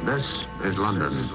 This is London.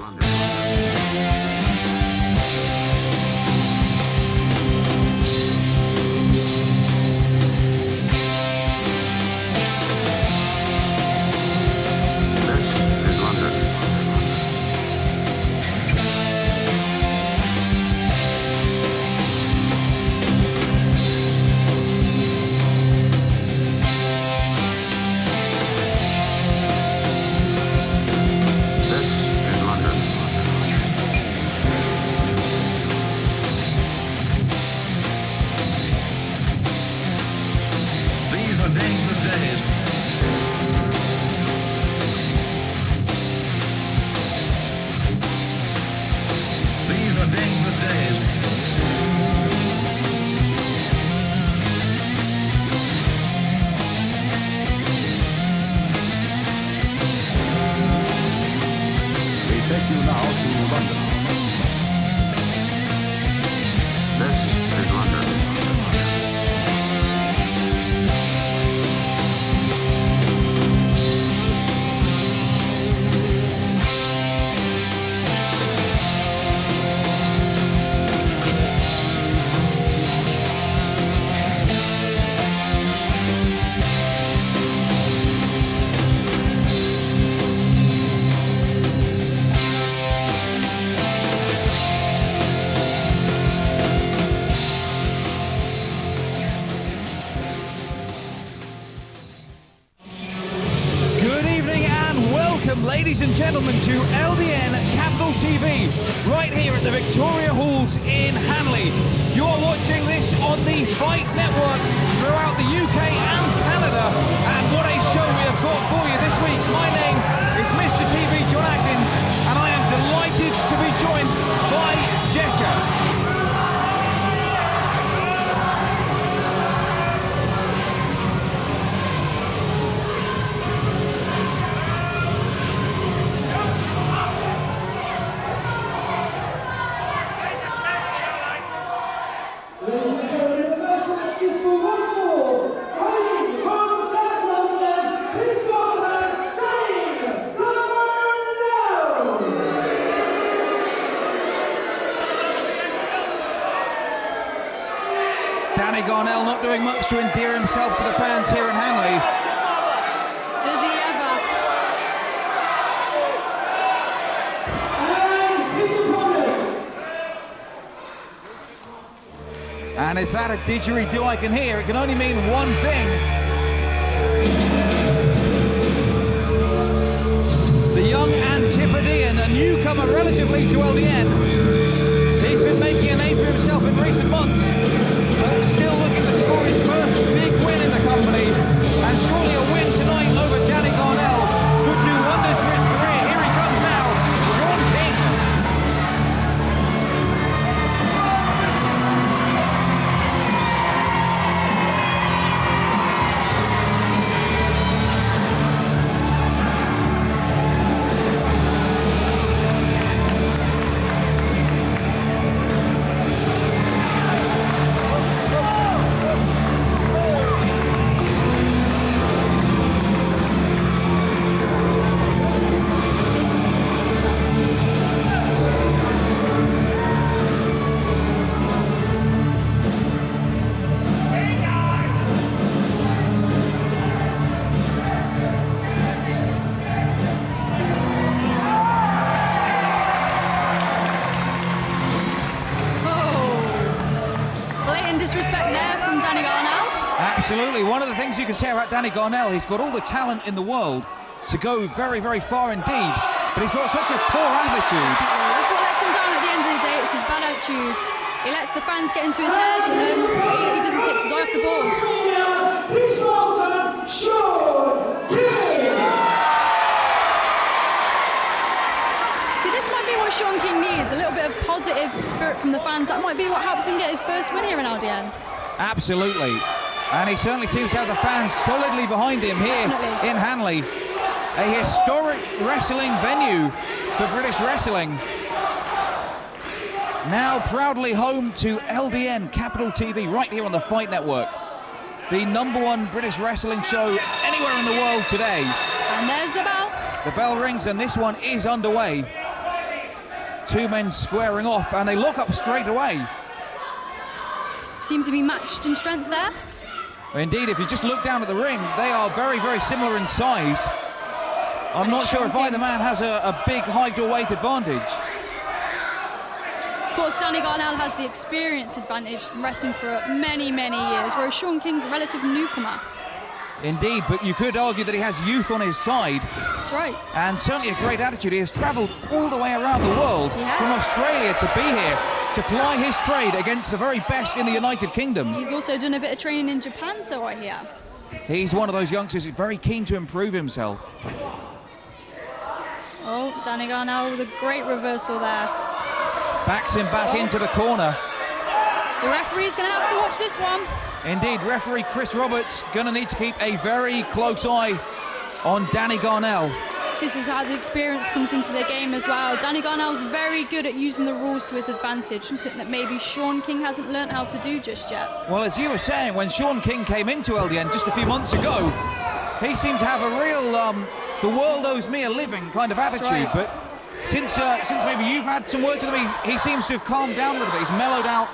Ladies and gentlemen, to LDN Capital TV, right here at the Victoria Halls in Hanley. You are watching this on the Fight Network throughout the UK and Canada, and what a show we have got for you this week. My name is Mr. TV John Atkins, and I am delighted to be joined by Jetta. Garnell not doing much to endear himself to the fans here in Hanley. Does he ever? And his opponent. And is that a didgeridoo I can hear? It can only mean one thing. The young Antipodean, a newcomer relatively to LDN. He's been making a name for himself in recent months, but still looking to score his first big win in the company, and surely a win tonight over Danny Garnell would do wonders for his career. Here he comes now, Sean King. Disrespect there from Danny Garnell. Absolutely. One of the things you can say about Danny Garnell, he's got all the talent in the world to go very, very far indeed, but he's got such a poor attitude. That's what lets him down at the end of the day. It's his bad attitude. He lets the fans get into his head, and he doesn't take his eye off the ball. Please welcome Sean King. See, this might be what Sean King needs, a little bit of positive spirit from the fans. That might be what helps him get his first win here in LDN. Absolutely. And he certainly seems to have the fans solidly behind him here in Hanley. A historic wrestling venue for British wrestling. Now proudly home to LDN Capital TV, right here on the Fight Network. The #1 British wrestling show anywhere in the world today. And there's the bell. The bell rings and this one is underway. Two men squaring off and they look up straight away. Seem to be matched in strength there. Indeed, if you just look down at the ring, they are very, very similar in size. I'm not sure if either man has a big height or weight advantage. Of course, Danny Garnell has the experience advantage, wrestling for many, many years, whereas Sean King's a relative newcomer. Indeed, but you could argue that he has youth on his side. That's right. And certainly a great attitude. He has travelled all the way around the world from Australia to be here to ply his trade against the very best in the United Kingdom. He's also done a bit of training in Japan, so I hear. He's one of those youngsters who's very keen to improve himself. Oh, Danny Garnell with a great reversal there. Backs him back into the corner. The referee's going to have to watch this one. Indeed, referee Chris Roberts going to need to keep a very close eye on Danny Garnell. This is how the experience comes into the game as well. Danny Garnell's very good at using the rules to his advantage, something that maybe Sean King hasn't learnt how to do just yet. Well, as you were saying, when Sean King came into LDN just a few months ago, he seemed to have a real the world owes me a living kind of attitude. Right. But since maybe you've had some words with him, he seems to have calmed down a little bit. He's mellowed out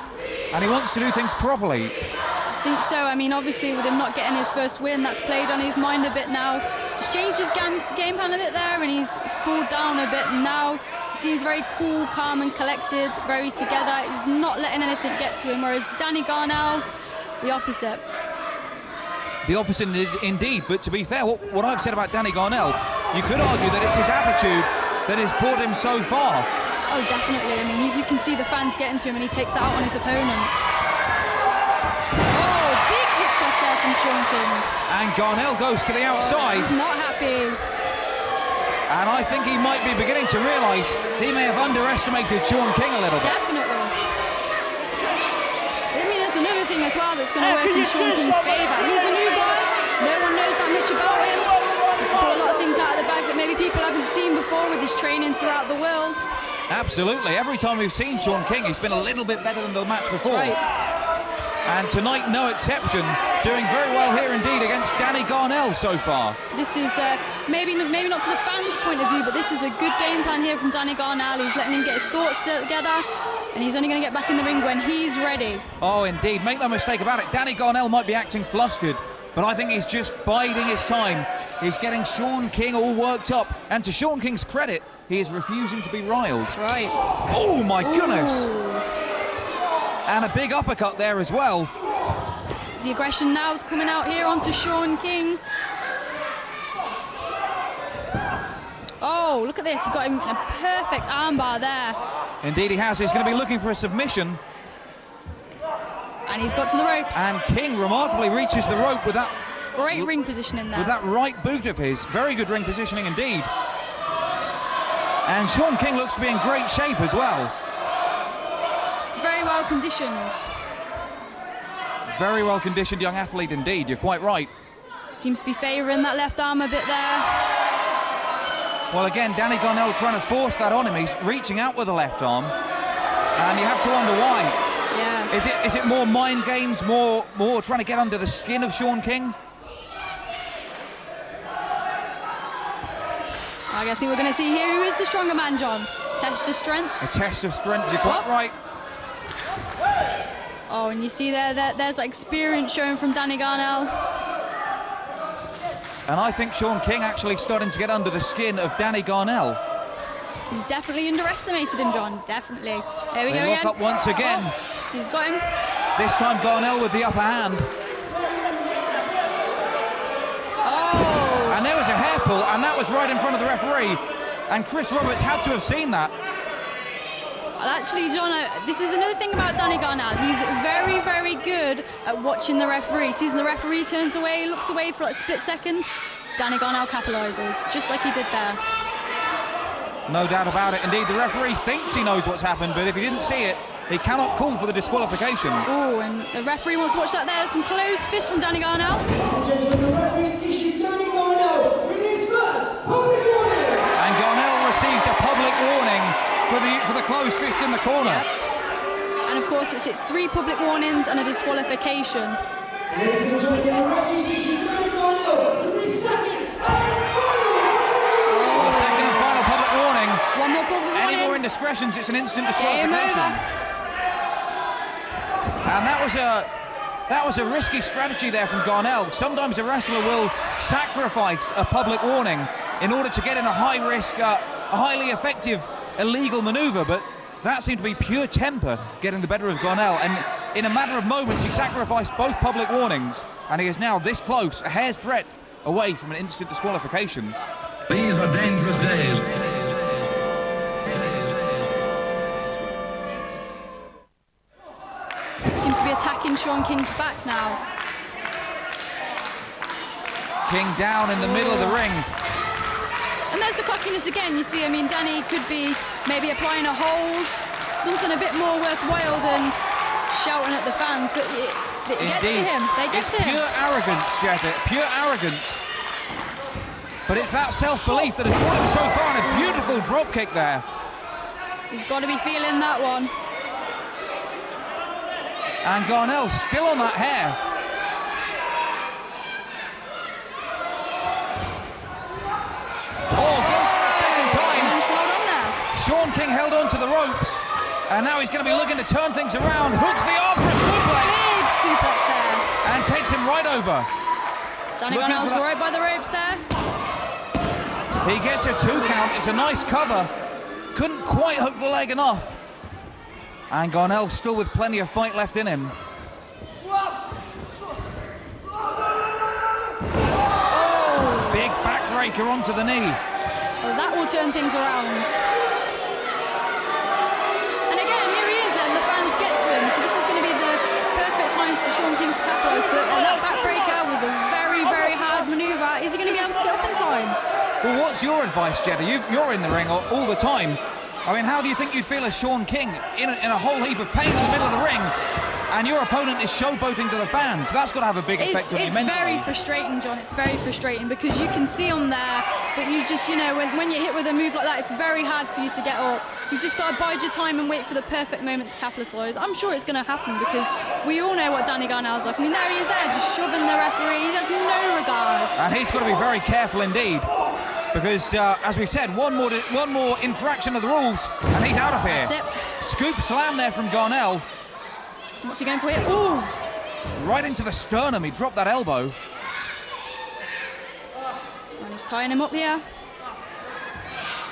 and he wants to do things properly. I think so. I mean, obviously, with him not getting his first win, that's played on his mind a bit now. He's changed his game plan a bit there, and he's cooled down a bit. And now he seems very cool, calm, and collected, very together. He's not letting anything get to him, whereas Danny Garnell, the opposite. The opposite indeed, but to be fair, what I've said about Danny Garnell, you could argue that it's his attitude that has brought him so far. Oh, definitely. I mean, you can see the fans getting to him, and he takes that out on his opponent. From Sean King. And Garnell goes to the outside. He's not happy. And I think he might be beginning to realise he may have underestimated Sean King a little bit. Definitely. I mean, there's another thing as well that's going to work in Sean King's favour. He's a new guy. No one knows that much about him. He can pull a lot of things out of the bag that maybe people haven't seen before with his training throughout the world. Absolutely. Every time we've seen Sean King, he's been a little bit better than the match before. That's right. And tonight, no exception, doing very well here indeed against Danny Garnell so far. This is maybe not to the fans' point of view, but this is a good game plan here from Danny Garnell. He's letting him get his thoughts together, and he's only going to get back in the ring when he's ready. Oh, indeed. Make no mistake about it. Danny Garnell might be acting flustered, but I think he's just biding his time. He's getting Sean King all worked up, and to Sean King's credit, he is refusing to be riled. That's right. Oh, my goodness. And a big uppercut there as well. The aggression now is coming out here onto Sean King. Oh, look at this. He's got him in a perfect armbar there. Indeed he has. He's going to be looking for a submission. And he's got to the ropes. And King remarkably reaches the rope with that... Great ring positioning there. With that right boot of his. Very good ring positioning indeed. And Sean King looks to be in great shape as well. Very well conditioned. Very well conditioned young athlete indeed, you're quite right. Seems to be favouring that left arm a bit there. Well again, Danny Garnell trying to force that on him. He's reaching out with the left arm. And you have to wonder why. Yeah. Is it more mind games, more trying to get under the skin of Sean King? I think we're going to see here who is the stronger man, John. Test of strength. A test of strength, you're quite right. Oh, and you see there's that experience showing from Danny Garnell. And I think Sean King actually starting to get under the skin of Danny Garnell. He's definitely underestimated him, John, definitely. There we go again. Lock up once again. Oh, he's got him. This time Garnell with the upper hand. Oh! And there was a hair pull, and that was right in front of the referee. And Chris Roberts had to have seen that. Well, actually, John, this is another thing about Danny Garnell. He's very, very good at watching the referee. Sees the referee turns away, looks away for like a split second. Danny Garnell capitalises, just like he did there. No doubt about it. Indeed, the referee thinks he knows what's happened, but if he didn't see it, he cannot call for the disqualification. Oh, and the referee wants to watch that there. Some close fists from Danny Garnell. The referee's issued Danny Garnell with his first public warning. And Garnell receives a public warning for the closed fist in the corner. Yep. And of course it's 3 public warnings and a disqualification. Ladies and gentlemen, the referee's issued Danny Garnell with his second and final warning. indiscretions, it's an instant disqualification. And that was a risky strategy there from Garnell. Sometimes a wrestler will sacrifice a public warning in order to get in a high-risk, a highly effective illegal maneuver, but that seemed to be pure temper getting the better of Garnell, and in a matter of moments he sacrificed both public warnings, and he is now this close, a hair's breadth away from an instant disqualification. These are dangerous days. Seems to be attacking Sean King's back now. King down in the middle of the ring. And there's the cockiness again. You see, I mean, Danny could be maybe applying a hold, something a bit more worthwhile than shouting at the fans, but it gets to him. They get to him. It's pure arrogance, Jetta, pure arrogance. But it's that self-belief that has brought him so far, and a beautiful drop kick there. He's got to be feeling that one. And Garnell still on that hair. Oh, goes for a second time. Hold on there. Sean King held on to the ropes, and now he's going to be looking to turn things around. Hooks the arm for a suplex. Big suplex there. And takes him right over. Danny Garnell's right by the ropes there. He gets a 2 count. It's a nice cover. Couldn't quite hook the leg enough. And Garnell still with plenty of fight left in him. Oh. Big backbreaker onto the knee. Well, that will turn things around. And again, here he is letting the fans get to him. So this is going to be the perfect time for Sean King to capitalise. But that backbreaker was a very, very hard manoeuvre. Is he going to be able to get up in time? Well, what's your advice, Jetta? You're in the ring all the time. I mean, how do you think you'd feel as Sean King in a whole heap of pain in the middle of the ring, and your opponent is showboating to the fans? That's got to have a big effect on you mentally. It's very frustrating, John. It's very frustrating because you can see on there, but you just, you know, when you're hit with a move like that, it's very hard for you to get up. You've just got to bide your time and wait for the perfect moment to capitalise. I'm sure it's going to happen because we all know what Danny Garnell's like. I mean, there he is there, just shoving the referee. He has no regard. And he's got to be very careful indeed. Because, as we said, one more infraction of the rules, and he's out of here. That's it. Scoop slam there from Garnell. What's he going for here? Ooh! Right into the sternum, he dropped that elbow. And he's tying him up here.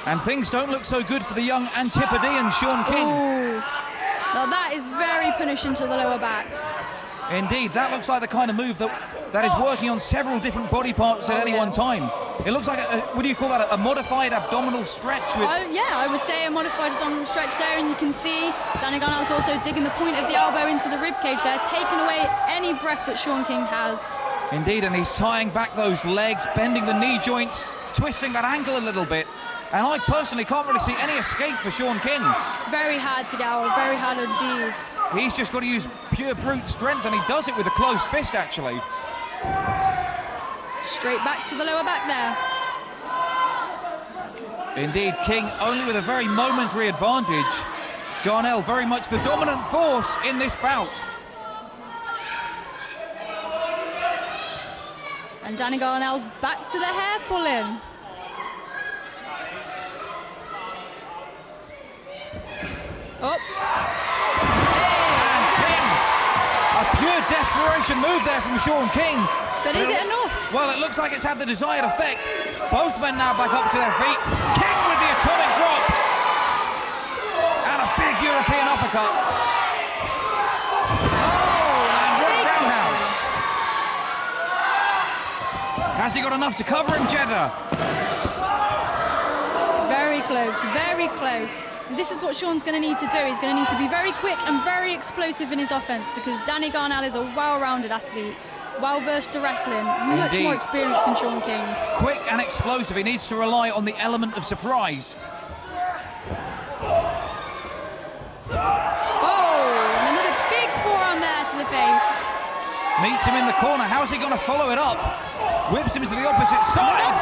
And things don't look so good for the young Antipodean Sean King. Ooh. Now that is very punishing to the lower back. Indeed, that looks like the kind of move that is working on several different body parts at any one time. It looks like, what do you call that, a modified abdominal stretch? Yeah, I would say a modified abdominal stretch there, and you can see Danny Garnell's also digging the point of the elbow into the ribcage there, taking away any breath that Sean King has. Indeed, and he's tying back those legs, bending the knee joints, twisting that ankle a little bit. And I personally can't really see any escape for Sean King. Very hard to get out, very hard indeed. He's just got to use pure brute strength, and he does it with a closed fist, actually. Straight back to the lower back there. Indeed, King only with a very momentary advantage. Garnell very much the dominant force in this bout. And Danny Garnell's back to the hair pulling. Oh. And King, a pure desperation move there from Sean King. But is it enough? Well, it looks like it's had the desired effect. Both men now back up to their feet. King with the atomic drop. And a big European uppercut. Oh, and what a roundhouse. Has he got enough to cover him, Jetta? Very close, very close. So this is what Sean's going to need to do. He's going to need to be very quick and very explosive in his offense because Danny Garnell is a well-rounded athlete, well-versed to wrestling, much more experienced than Sean King. Quick and explosive. He needs to rely on the element of surprise. Oh, another big forearm there to the face. Meets him in the corner. How's he going to follow it up? Whips him to the opposite side.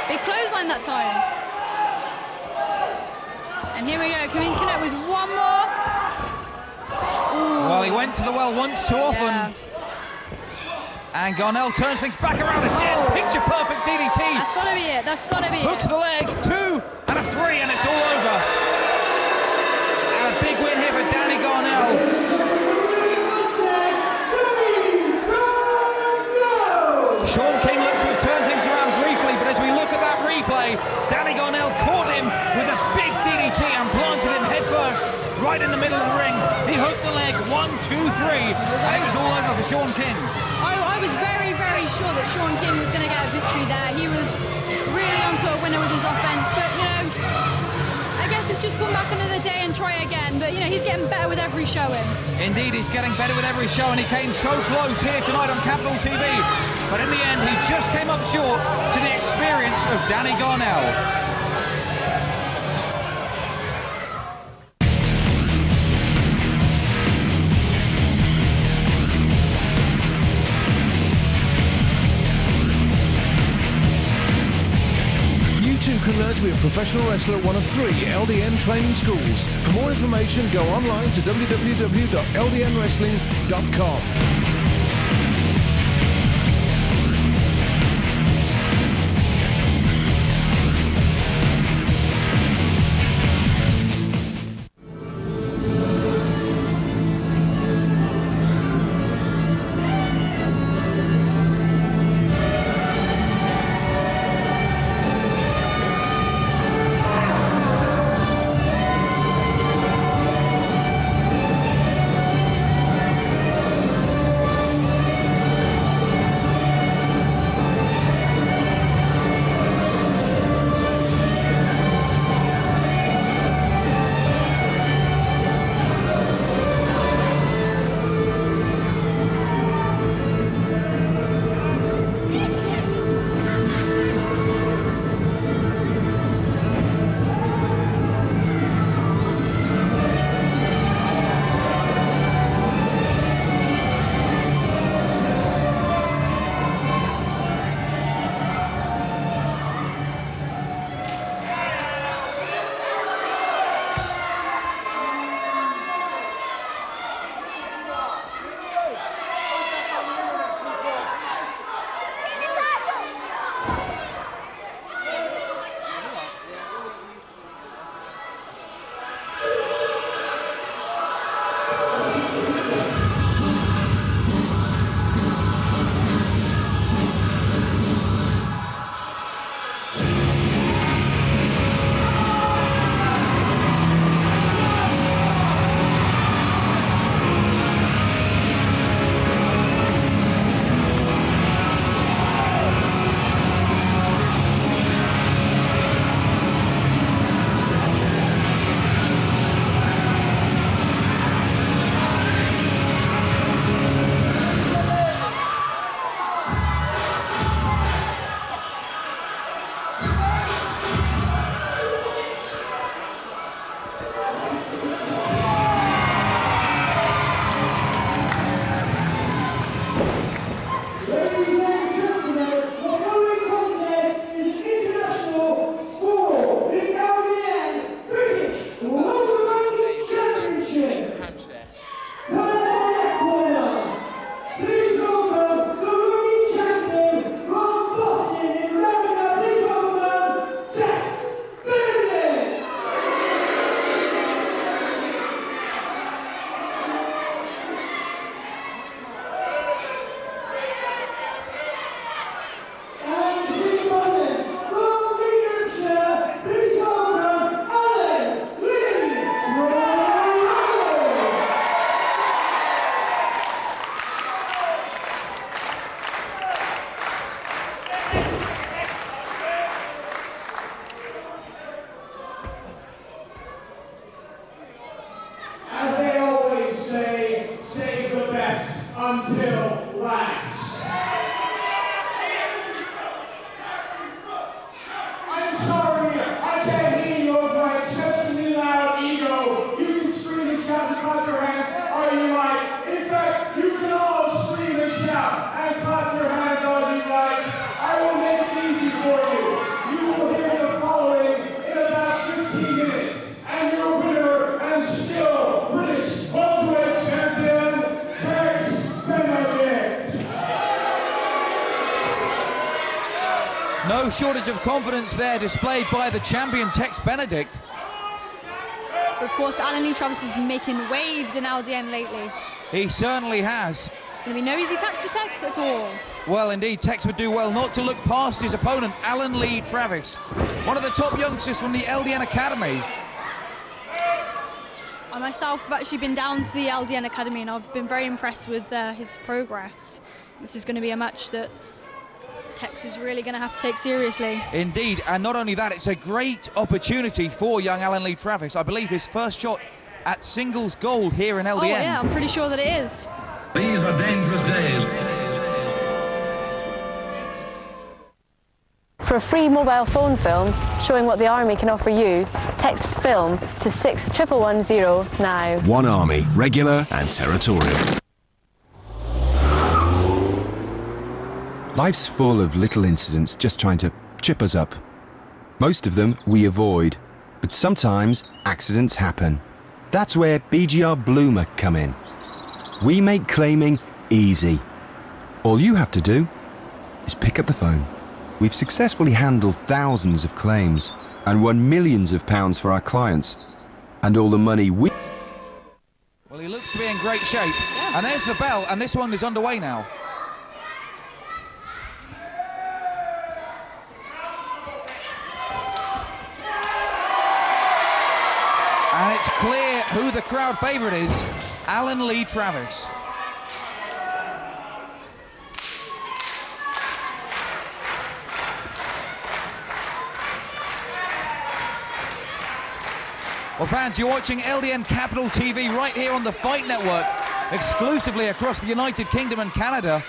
Big clothesline that time. And here we go. Can we connect with one more? Ooh. Well, he went to the well once too often. Yeah. And Garnell turns things back around again. Oh. Picture perfect DDT. That's got to be it. That's got to be Hooks it. the leg. 2 and a 3, and it's all over. Garnell. Sean King looked to have turned things around briefly, but as we look at that replay, Danny Garnell caught him with a big DDT and planted him headfirst right in the middle of the ring. He hooked the leg, 1, 2, 3, and it was all over for Sean King. I was very, very sure that Sean King was going to get a victory there. He was really onto a winner with his offense, but, you know, I guess it's just come back another day and try again. But, you know, he's getting better with every showing. Indeed, he's getting better with every show, and he came so close here tonight on Capital TV. But in the end, he just came up short to the experience of Danny Garnell. Can learn to be a professional wrestler at one of 3 LDN training schools. For more information, go online to www.ldnwrestling.com. until last. I'm sorry, I can't hear you over my exceptionally loud ego. You can scream and shout and clap your hands all you like. In fact, you can all scream and shout and clap your hands all you like. I will make it easy for you. You will hear the following in about 15 minutes. And your winner and still British welterweight champion, Tex Benedict. No shortage of confidence there displayed by the champion Tex Benedict. But of course, Alan Lee Travis has been making waves in LDN lately. He certainly has. It's going to be no easy task for Tex at all. Well, indeed, Tex would do well not to look past his opponent, Alan Lee Travis, one of the top youngsters from the LDN Academy. I myself have actually been down to the LDN Academy and I've been very impressed with his progress. This is going to be a match that Tex is really going to have to take seriously. Indeed, and not only that, it's a great opportunity for young Alan Lee Travis. I believe his first shot at singles gold here in LDN. Oh yeah, I'm pretty sure that it is. These are dangerous days. For a free mobile phone film showing what the Army can offer you, text FILM to 61110 now. One Army, regular and territorial. Life's full of little incidents just trying to trip us up. Most of them we avoid, but sometimes accidents happen. That's where BGR Bloomer come in. We make claiming easy. All you have to do is pick up the phone. We've successfully handled thousands of claims and won millions of pounds for our clients. And all the money we... Well, he looks to be in great shape. Yeah. And there's the bell, and this one is underway now. And it's clear who the crowd favourite is, Alan Lee Travis. Well, fans, you're watching LDN Capital TV right here on the Fight Network, exclusively across the United Kingdom and Canada.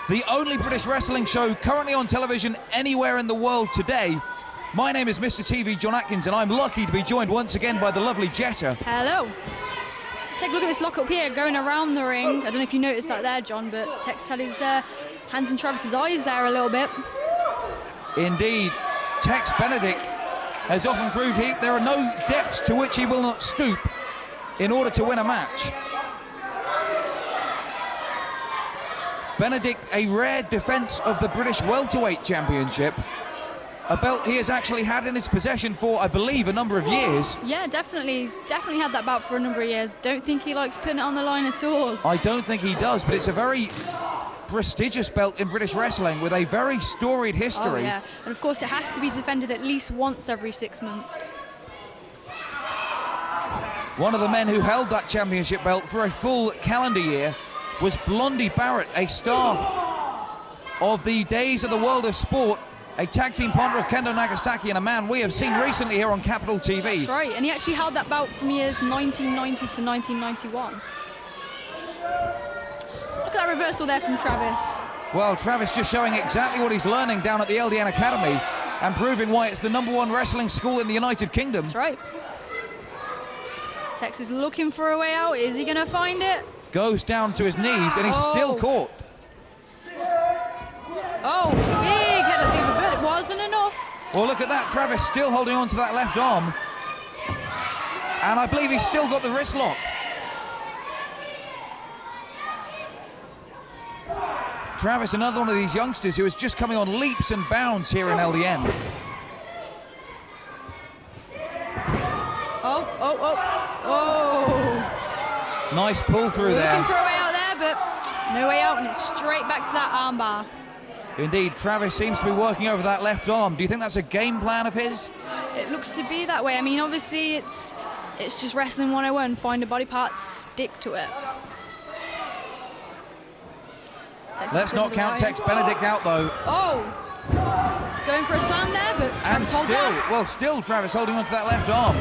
The only British wrestling show currently on television anywhere in the world today. My name is Mr. TV John Atkins, and I'm lucky to be joined once again by the lovely Jetta. Hello. Let's take a look at this lockup here, going around the ring. I don't know if you noticed that there, John, but Tex had his hands in Travis's eyes there a little bit. Indeed. Tex Benedict has often proved there are no depths to which he will not stoop in order to win a match. Benedict, a rare defence of the British Welterweight Championship. A belt he has actually had in his possession for, I believe, a number of years. Yeah, definitely. He's definitely had that belt for a number of years. Don't think he likes putting it on the line at all. I don't think he does, but it's a very prestigious belt in British wrestling with a very storied history. Oh, yeah. And of course, it has to be defended at least once every 6 months. One of the men who held that championship belt for a full calendar year was Blondie Barrett, a star of the days of the world of sport, a tag team partner of Kendo Nagasaki, and a man we have seen recently here on Capital TV. That's right, and he actually held that belt from years 1990 to 1991. Look at that reversal there from Travis. Well, Travis just showing exactly what he's learning down at the LDN Academy and proving why it's the #1 wrestling school in the United Kingdom. That's right. Tex is looking for a way out. Is he going to find it? Goes down to his knees, and he's still caught. Oh, big head of David, but it wasn't enough. Well, look at that. Travis still holding on to that left arm. And I believe he's still got the wrist lock. Travis, another one of these youngsters who is just coming on leaps and bounds here in LDN. Oh. Nice pull through there. Looking for a way out there, but no way out, and it's straight back to that armbar. Indeed, Travis seems to be working over that left arm. Do you think that's a game plan of his? It looks to be that way. I mean, obviously, it's just wrestling 101. Find a body part, stick to it. Let's not count Tex Benedict out, though. Oh, going for a slam there, but Travis holds on. Still Travis holding on to that left arm.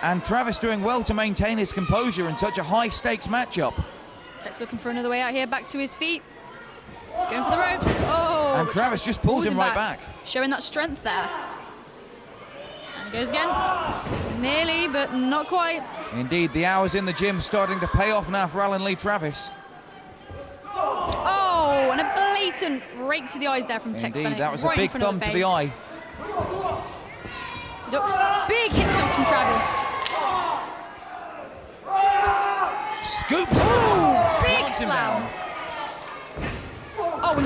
And Travis doing well to maintain his composure in such a high-stakes matchup. Tex looking for another way out here, back to his feet. He's going for the ropes. Oh! And Travis just pulls him right back. Showing that strength there. And he goes again. Nearly, but not quite. Indeed, the hours in the gym starting to pay off now for Alan Lee Travis. Oh, and a blatant rake to the eyes there from Tex Benedict. Indeed, that was a big thumb to the eye. Ducks, big hip toss from Travis. Scoops. Oh, big slam. Oh, and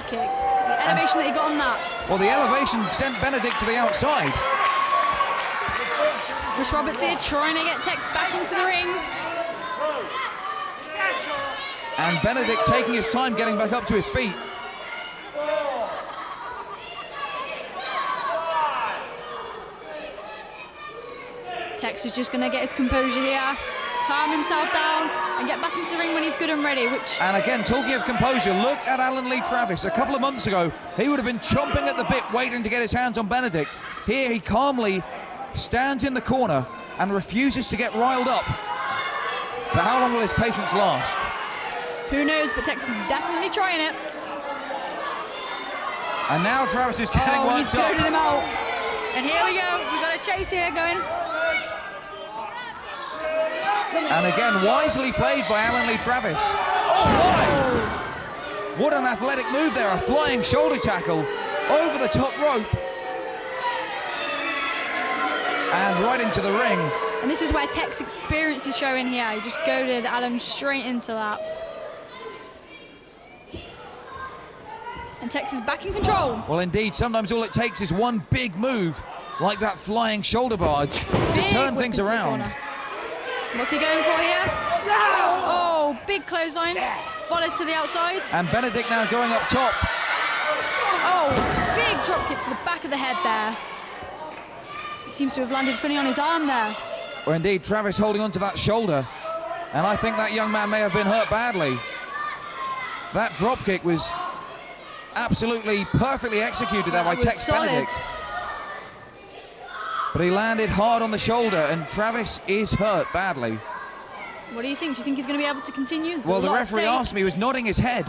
kick. The elevation that he got on that. Well, the elevation sent Benedict to the outside. Chris Roberts here trying to get Tex back into the ring. And Benedict taking his time getting back up to his feet. Tex is just going to get his composure here, calm himself down, and get back into the ring when he's good and ready. And again, talking of composure, look at Alan Lee Travis. A couple of months ago, he would have been chomping at the bit, waiting to get his hands on Benedict. Here, he calmly stands in the corner and refuses to get riled up. But how long will his patience last? Who knows, but Tex is definitely trying it. And now Travis is getting worked up. He's him out. And here we go, we've got a chase here going. And again, wisely played by Alan Lee Travis. Oh, my! What an athletic move there, a flying shoulder tackle over the top rope. And right into the ring. And this is where Tech's experience is showing here. He just goaded Alan straight into that. And Tex is back in control. Well, indeed, sometimes all it takes is one big move, like that flying shoulder barge, to turn things around. What's he going for here? Oh, big clothesline. Follows to the outside. And Benedict now going up top. Oh, big drop kick to the back of the head there. He seems to have landed funny on his arm there. Well, indeed, Travis holding onto that shoulder. And I think that young man may have been hurt badly. That drop kick was absolutely perfectly executed there by Tex Benedict. But he landed hard on the shoulder, and Travis is hurt badly. What do you think? Do you think he's going to be able to continue? Well, the referee asked me, he was nodding his head.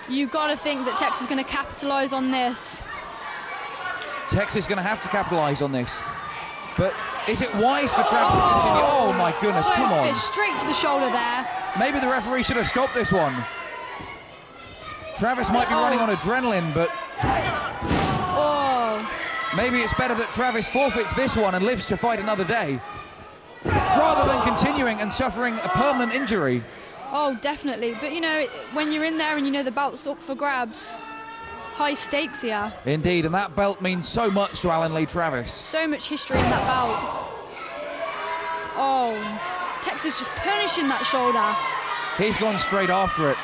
You've got to think that Tex is going to capitalise on this. Tex is going to have to capitalise on this. But is it wise for Travis to continue? Oh, my goodness, come on. Straight to the shoulder there. Maybe the referee should have stopped this one. Travis might be running on adrenaline, but maybe it's better that Travis forfeits this one and lives to fight another day, rather than continuing and suffering a permanent injury. Oh, definitely. But, you know, when you're in there and you know the bout's up for grabs, high stakes here. Indeed, and that belt means so much to Alan Lee Travis. So much history in that bout. Oh, Tex is just punishing that shoulder. He's gone straight after it.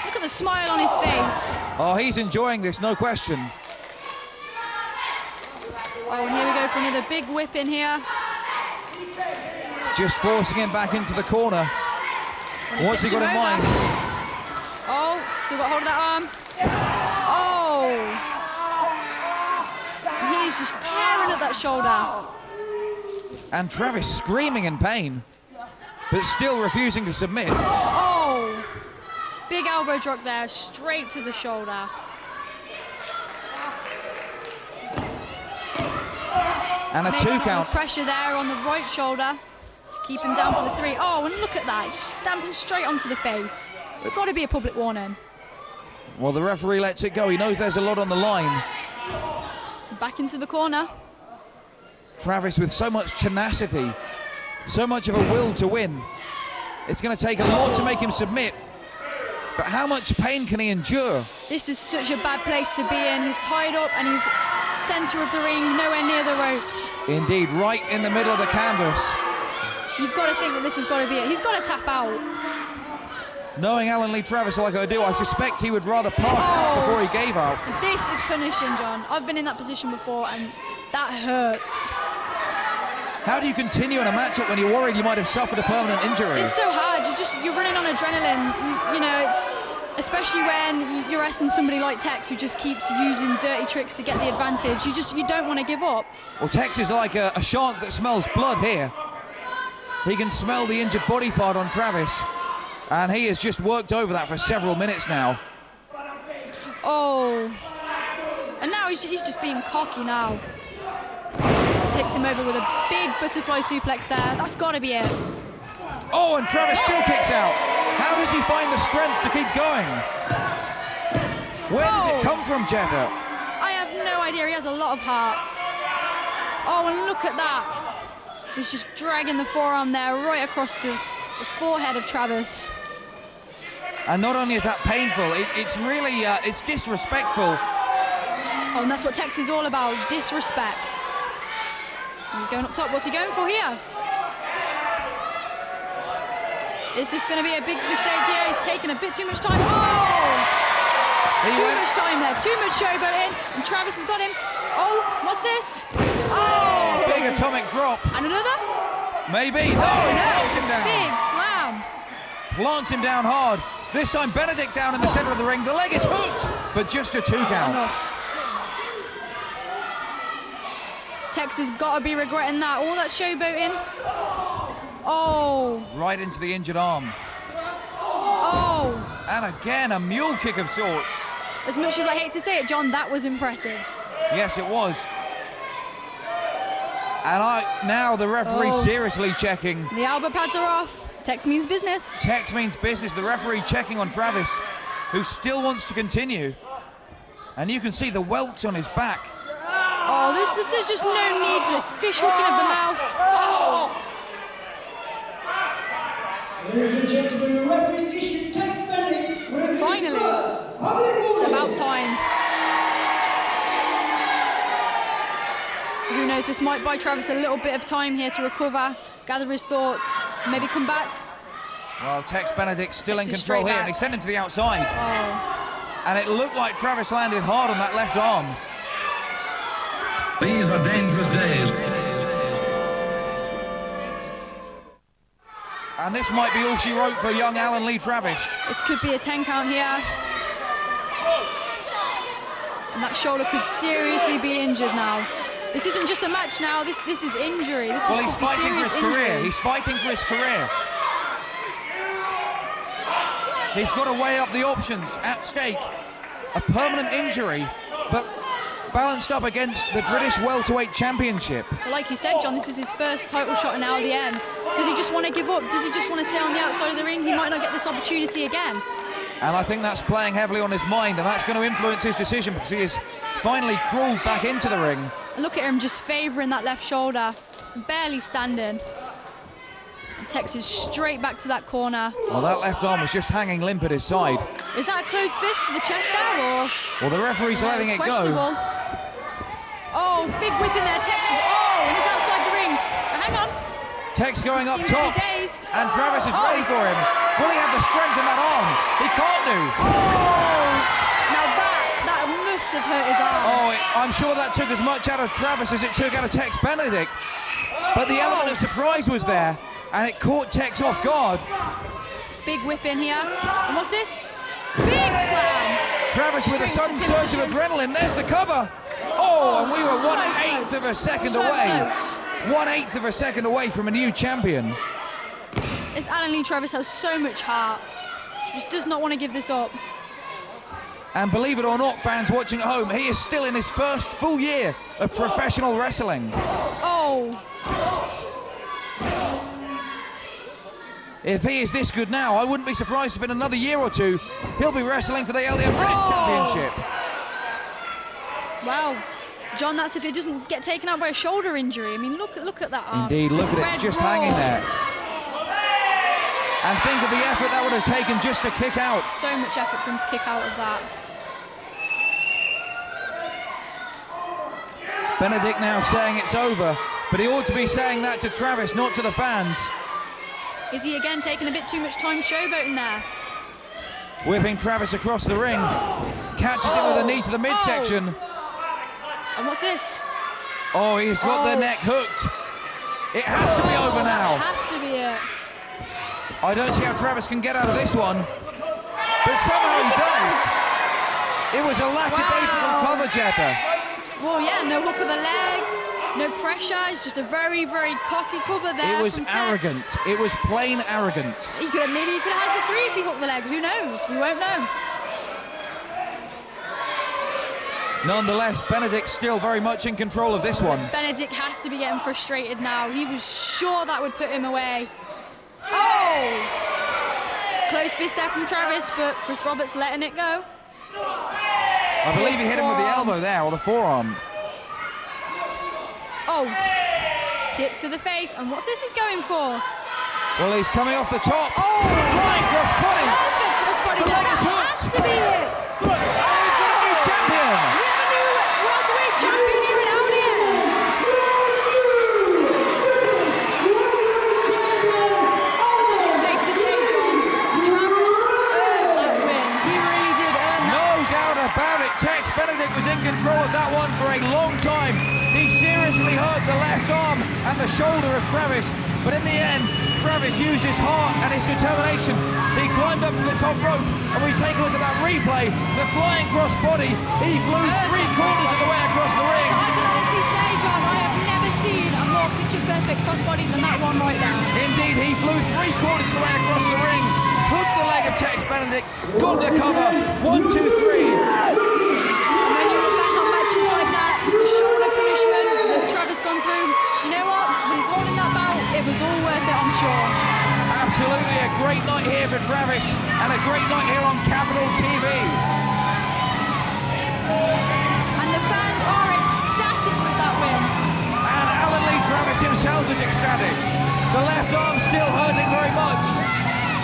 Look at the smile on his face. Oh, he's enjoying this, no question. Oh, and here we go for another big whip in here. Just forcing him back into the corner. What's he got in mind? Oh, still got hold of that arm. Oh! He's just tearing at that shoulder. And Travis screaming in pain, but still refusing to submit. Oh! Big elbow drop there, straight to the shoulder. And a 2 count. Pressure there on the right shoulder to keep him down for the 3. Oh, and look at that, just stamping straight onto the face. It's got to be a public warning. Well, the referee lets it go. He knows there's a lot on the line. Back into the corner. Travis with so much tenacity, so much of a will to win. It's going to take a lot to make him submit. But how much pain can he endure? This is such a bad place to be in. He's tied up and he's centre of the ring, nowhere near the ropes. Indeed, right in the middle of the canvas. You've got to think that this has got to be it. He's got to tap out. Knowing Alan Lee Travis like I do, I suspect he would rather pass out before he gave out. This is punishing, John. I've been in that position before and that hurts. How do you continue in a matchup when you're worried you might have suffered a permanent injury? It's so hard. You're running on adrenaline. You know, it's especially when you're wrestling somebody like Tex who just keeps using dirty tricks to get the advantage. You don't want to give up. Well, Tex is like a shark that smells blood here. He can smell the injured body part on Travis, and he has just worked over that for several minutes now. Oh, and now he's just being cocky now. Tips him over with a big butterfly suplex there. That's got to be it. Oh, and Travis still kicks out. How does he find the strength to keep going? Where does it come from, Jetta? I have no idea. He has a lot of heart. Oh, and look at that. He's just dragging the forearm there right across the forehead of Travis. And not only is that painful, it's really, it's disrespectful. Oh, and that's what Tex is all about, disrespect. He's going up top. What's he going for here? Is this going to be a big mistake here? He's taking a bit too much time. Oh! Too much time there. Too much showboating. And Travis has got him. Oh, what's this? Oh! Big atomic drop. And another? Maybe. Oh, no. Plants him down. Big slam. Plants him down hard. This time Benedict down in the center of the ring. The leg is hooked, but just a 2 count. Tex has got to be regretting that. All that showboating. Oh. Right into the injured arm. Oh. And again, a mule kick of sorts. As much as I hate to say it, John, that was impressive. Yes, it was. And now the referee seriously checking. The elbow pads are off. Tex means business. Tex means business. The referee checking on Travis, who still wants to continue. And you can see the welts on his back. Oh, there's just no need for this fish hooking of the mouth. Oh. Ladies and gentlemen, the referee's issued Tex Benedict. Finally, it's about time. Who knows, this might buy Travis a little bit of time here to recover, gather his thoughts, maybe come back. Well, Tex Benedict still in control here, and he sent him to the outside. Oh. And it looked like Travis landed hard on that left arm. These are dangerous days. And this might be all she wrote for young Alan Lee Travis. This could be a 10 count here. And that shoulder could seriously be injured now. This isn't just a match now, this is injury. Well, he's fighting for his career. He's fighting for his career. He's got to weigh up the options at stake. A permanent injury, but balanced up against the British welterweight championship. Well, like you said, John, this is his first title shot in LDN. Does he just want to give up? Does he just want to stay on the outside of the ring? He might not get this opportunity again. And I think that's playing heavily on his mind, and that's going to influence his decision because he has finally crawled back into the ring. Look at him just favouring that left shoulder, just barely standing. And Tex is straight back to that corner. Well, that left arm was just hanging limp at his side. Is that a closed fist to the chest there, or? Well, the referee's letting it go. Oh, big whip in there, Tex is, and he's outside the ring. But hang on. Tex going up top, dazed. and Travis is ready for him. Will he have the strength in that arm? He can't do. Now that must have hurt his arm. I'm sure that took as much out of Travis as it took out of Tex Benedict. But the element of surprise was there, and it caught Tex off guard. Big whip in here. And what's this? Big slam. Travis with a sudden surge of adrenaline. There's the cover. And we were 1/8 of a second away. 1/8 of a second away from a new champion. This Alan Lee Travis has so much heart. He just does not want to give this up. And believe it or not, fans watching at home, he is still in his first full year of professional wrestling. If he is this good now, I wouldn't be surprised if in another year or two, he'll be wrestling for the LDN British Championship. Wow. John, that's if it doesn't get taken out by a shoulder injury. I mean, look at that arm. Indeed, look at it, it's just hanging there. And think of the effort that would have taken just to kick out. So much effort for him to kick out of that. Benedict now saying it's over, but he ought to be saying that to Travis, not to the fans. Is he again taking a bit too much time showboating there? Whipping Travis across the ring. Catches him with a knee to the midsection. And what's this? He's got the neck hooked. It has to be over now. It has to be it. I don't see how Travis can get out of this one. But somehow he does. It was a lackadaisical cover, Jetta. Well, yeah, no hook of the leg, no pressure. It's just a very, very cocky cover there. It was arrogant. It was plain arrogant. Maybe he could have had the 3 if he hooked the leg. Who knows? We won't know. Nonetheless, Benedict's still very much in control of this one. Benedict has to be getting frustrated now. He was sure that would put him away. Close fist there from Travis, but Chris Roberts letting it go. I believe he hit him with the elbow there, or the forearm. Kick to the face, and what's this he's going for? Well, he's coming off the top. Flying cross body. Perfect crossbody The leg is hooked. Has to be it. Look, we've got a new champion. We have a new welterweight champion here in LDN. I think it's safe to say, John, Travis earned that win. He really did earn that. No doubt about it. Tex Benedict was in control of that one for a long time. He seriously hurt the left arm and the shoulder of Travis, but in the end, Travis used his heart and his determination. He climbed up to the top rope, and we take a look at that replay. The flying cross body, he flew 3/4 of the way across the ring. I can honestly say, John, I have never seen a more picture-perfect crossbody than that one right there. Indeed, he flew 3/4 of the way across the ring, hooked the leg of Tex Benedict, got the cover, 1, 2, 3. And when you look back on matches like that, the shoulder punishment that Travis gone through, you know what? When he's holding that bout, it was all worth it, I'm sure. Absolutely a great night here for Travis, and a great night here on Capital TV. And the fans are ecstatic with that win. And Alan Lee Travis himself is ecstatic. The left arm still hurting very much,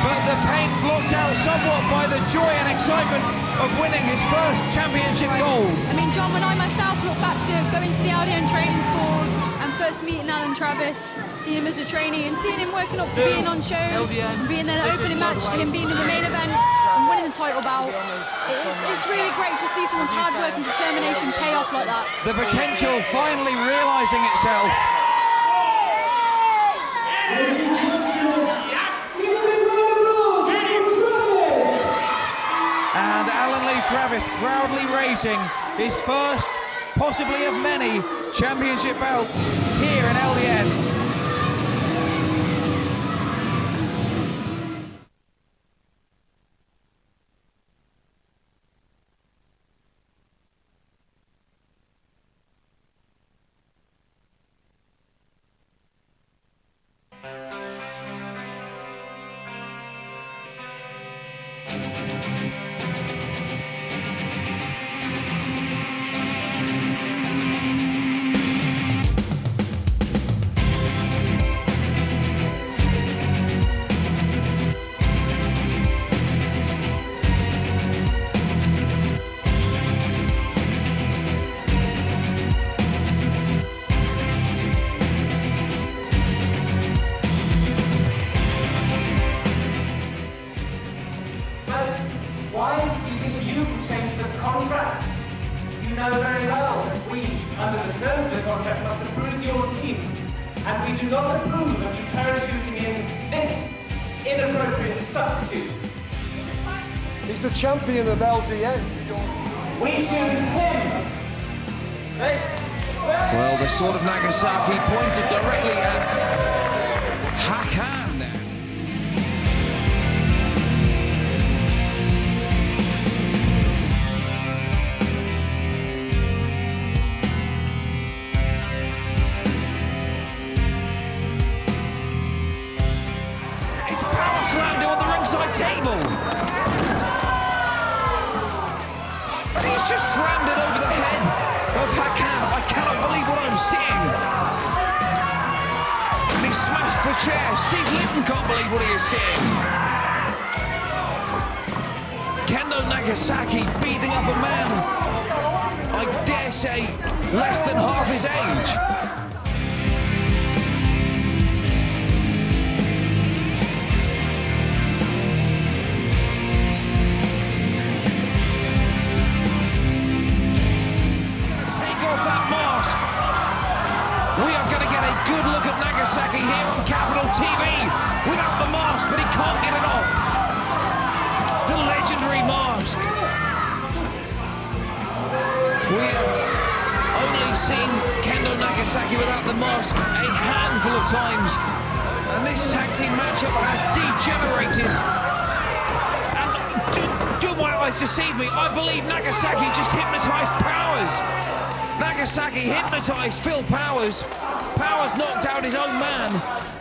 but the pain blocked out somewhat by the joy and excitement of winning his first championship gold. I mean, John, when I myself look back to going to the LDN training school and first meeting Alan Travis, seeing him as a trainee and seeing him working up to being on shows, and being an opening match to him being in the main event and winning the title bout, it's really great to see someone's hard work and determination pay off like that. The potential finally realising itself. And Alan Lee Travis proudly raising his first, possibly of many, championship bouts here in LDN. Why do you think you changed the contract? You know very well that we, under the terms of the contract, must approve your team. And we do not approve of you parachuting in this inappropriate substitute. He's the champion of LDN. We choose him. Well, the sword of Nagasaki pointed directly at Hakan there. Slammed him on the ringside table. And he's just slammed it over the head of Hakan. I cannot believe what I'm seeing. And he smashed the chair. Steve Linton can't believe what he is seeing. Kendo Nagasaki beating up a man, I dare say, less than half his age. We are going to get a good look at Nagasaki here on Capital TV without the mask, but he can't get it off. The legendary mask. We have only seen Kendo Nagasaki without the mask a handful of times, and this tag team matchup has degenerated. And do my eyes deceive me? I believe Nagasaki just hypnotized Powers. Nagasaki hypnotized Phil Powers. Powers knocked out his own man,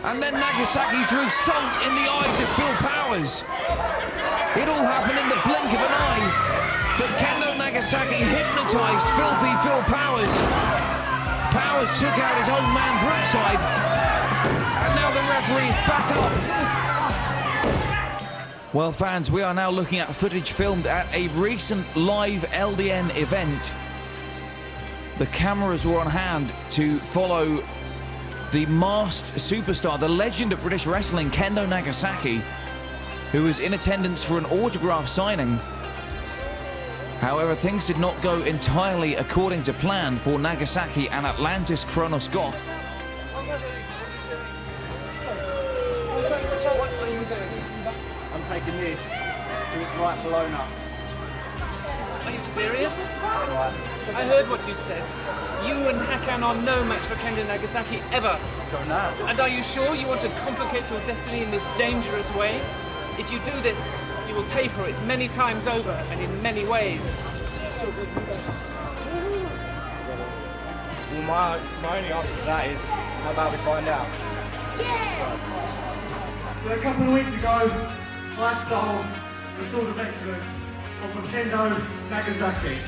and then Nagasaki threw salt in the eyes of Phil Powers. It all happened in the blink of an eye, but Kendo Nagasaki hypnotized filthy Phil Powers. Powers took out his own man Brookside, and now the referee is back up. Well, fans, we are now looking at footage filmed at a recent live LDN event. The cameras were on hand to follow the masked superstar, the legend of British wrestling, Kendo Nagasaki, who was in attendance for an autograph signing. However, things did not go entirely according to plan for Nagasaki and Atlantis Kronos Goth. I'm taking this to its rightful owner. Are you serious? Right. I heard what you said. You and Hakan are no match for Kendo Nagasaki ever. Go now. And are you sure you want to complicate your destiny in this dangerous way? If you do this, you will pay for it many times over and in many ways. Well, my only answer to that is, how about we find out? But a couple of weeks ago, I stole the Sword of Excellence from Kendo Nagasaki.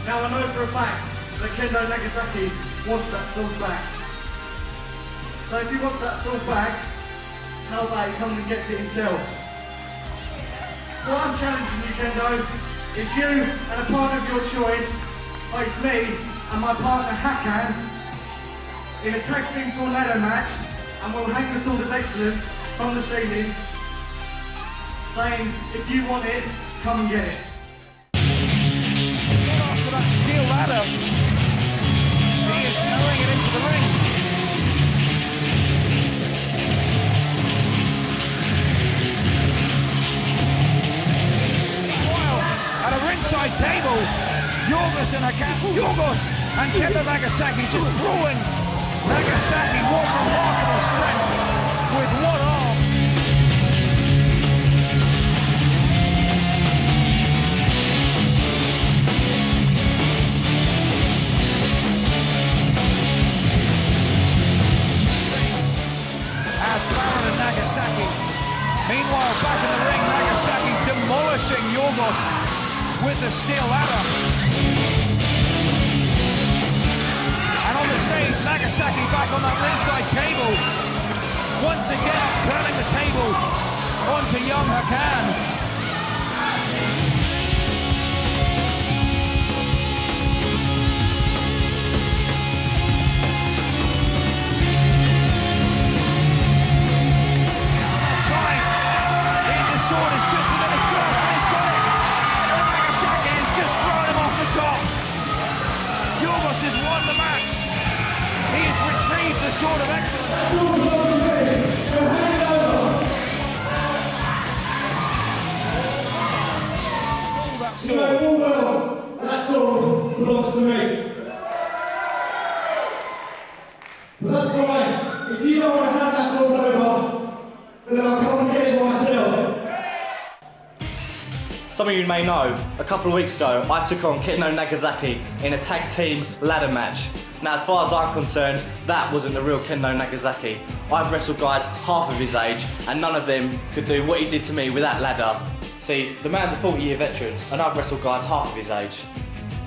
Now I know for a fact that Kendo Nagasaki wants that sword back. So if he wants that sword back, how about he comes and gets it himself? What I'm challenging you, Kendo, is you and a partner of your choice, face me and my partner Hakan, in a tag team tornado match, and we'll hang the Sword of Excellence from the ceiling, saying, if you want it, come and get it. After that steel ladder, he is throwing it into the ring. Meanwhile, at a ringside table, Yorgos and Kendo Nagasaki just brawling. Nagasaki, what remarkable strength with one arm. As Baron and Nagasaki. Meanwhile, back in the ring, Nagasaki demolishing Yorgos with the steel ladder. And on the stage, Nagasaki back on that ringside table. Once again, turning the table onto young Hakan. Sword is just within his grasp, and he's got it. Nagasaki has just thrown him off the top. Yorgos has won the match. He has retrieved the Sword of Excellence. Stole that sword. You know full well that sword belongs to me. But that's fine. If you don't want to have that sword over, then I'll come and get it myself. Some of you may know, a couple of weeks ago, I took on Kendo Nagasaki in a tag team ladder match. Now, as far as I'm concerned, that wasn't the real Kendo Nagasaki. I've wrestled guys half of his age, and none of them could do what he did to me with that ladder. See, the man's a 40-year veteran, and I've wrestled guys half of his age,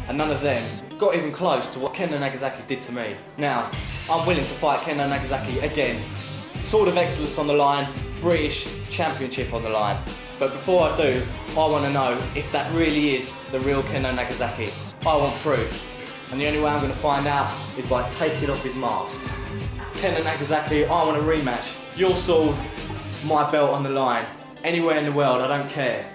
and none of them got even close to what Kendo Nagasaki did to me. Now, I'm willing to fight Kendo Nagasaki again. Sword of Excellence on the line, British Championship on the line. But before I do, I want to know if that really is the real Kendo Nagasaki. I want proof. And the only way I'm going to find out is by taking off his mask. Kendo Nagasaki, I want a rematch. Your sword, my belt on the line. Anywhere in the world, I don't care.